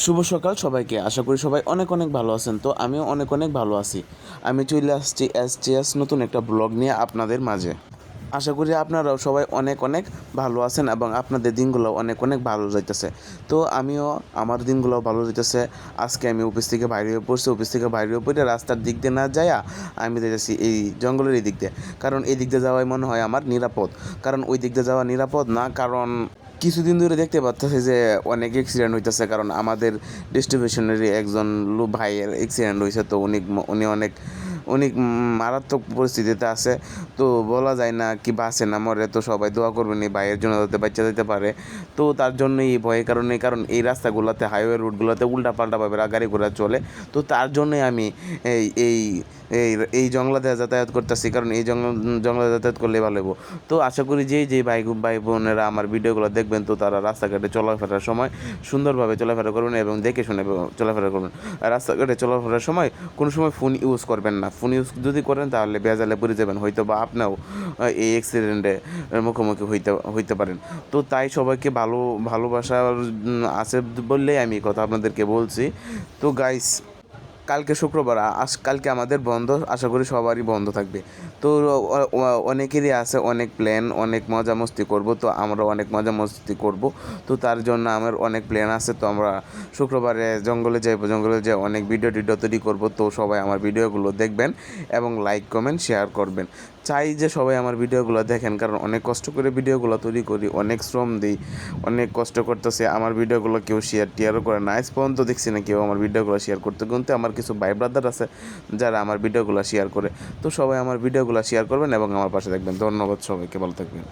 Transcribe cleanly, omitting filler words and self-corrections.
শুভ সকাল সবাইকে। আশা করি সবাই অনেক অনেক ভালো আছেন। তো আমিও অনেক অনেক ভালো আছি। আমি চলে আসছি এসটিএস নতুন একটা ব্লগ নিয়ে আপনাদের মাঝে। আশা করি আপনারাও সবাই অনেক অনেক ভালো আছেন এবং আপনাদের দিনগুলো অনেক অনেক ভালো যাইতেছে। তো আমিও আমার দিনগুলো ভালো যাইতেছে। আজকে আমি অফিস থেকে বাইরে হয়ে পড়ছি। অফিস থেকে বাইরে হয়ে পড়ে রাস্তার দিক দিয়ে না যাইয়া আমি যাইতেছি এই জঙ্গলের এই দিক দিয়ে। কারণ এই দিক দিয়ে যাওয়াই মনে হয় আমার নিরাপদ। কারণ ওই দিক দিয়ে যাওয়া নিরাপদ না, কারণ কিছুদিন ধরে দেখতে পাচ্ছি যে অনেক অ্যাক্সিডেন্ট হইতেছে। কারণ আমাদের ডিস্ট্রিবিউশনেরই একজন ভাইয়ের অ্যাক্সিডেন্ট হয়েছে। তো উনি মারাত্মক পরিস্থিতিতে আছে। তো বলা যায় না কি বাঁচে না মরে। তো সবাই দোয়া করবেন এই ভাইয়ের জন্য যাতে বাচ্চা যেতে পারে। তো তার জন্যই এই ভয়ের কারণে, কারণ এই রাস্তাগুলোতে হাইওয়ে রুটগুলোতে উল্টাপাল্টাভাবে গাড়ি ঘোড়া চলে। তো তার জন্যই আমি এই এই এই এই জঙ্গলাতে যাতায়াত করতেছি, কারণ এই জঙ্গলে যাতায়াত করলে ভালো হইব। তো আশা করি যে ভাই বোনেরা আমার ভিডিওগুলো দেখবেন, তো তারা রাস্তাঘাটে চলাফেরার সময় সুন্দরভাবে চলাফেরা করবেন এবং দেখে শুনে চলাফেরা করবেন। আর রাস্তাঘাটে চলাফেরার সময় কোনো সময় ফোন ইউজ করবেন না। ফোন ইউজ যদি করেন তাহলে বেজালে পড়ে যাবেন, হয়তো বা আপনিও এই অ্যাক্সিডেন্টে মুখোমুখি হইতে পারেন। তো তাই সবাইকে ভালোবাসা আছে বললেই আমি কথা আপনাদেরকে বলছি। তো গাইস, কালকে শুক্রবার, কালকে আমাদের বন্ধ, আশা করি সবারই বন্ধ থাকবে। তো অনেকেরই আছে অনেক প্ল্যান, অনেক মজা মস্তি করব। তো আমরা অনেক মজা মস্তি করব। তো তার জন্য আমার অনেক প্ল্যান আছে। তো আমরা শুক্রবারে জঙ্গলে যাইব, জঙ্গলে যেয়ে অনেক ভিডিও তৈরি করব। তো সবাই আমার ভিডিওগুলো দেখবেন এবং লাইক কমেন্ট শেয়ার করবেন। চাই যে সবাই আমার ভিডিওগুলো দেখেন, কারণ অনেক কষ্ট করে ভিডিওগুলো তৈরি করি, অনেক শ্রম দিই, অনেক কষ্ট করতেছে। আমার ভিডিওগুলো কেউ টিয়ারও করে না, আজ পর্যন্ত দেখছি না কেউ আমার ভিডিওগুলো শেয়ার করতে। কিন্তু আমার কিছু ভাই ব্রাদার আছে যারা আমার ভিডিওগুলো শেয়ার করে। তো সবাই আমার ভিডিওগুলো শেয়ার করবেন এবং আমার পাশে থাকবেন। ধন্যবাদ সবাইকে, ভালো থাকবেন।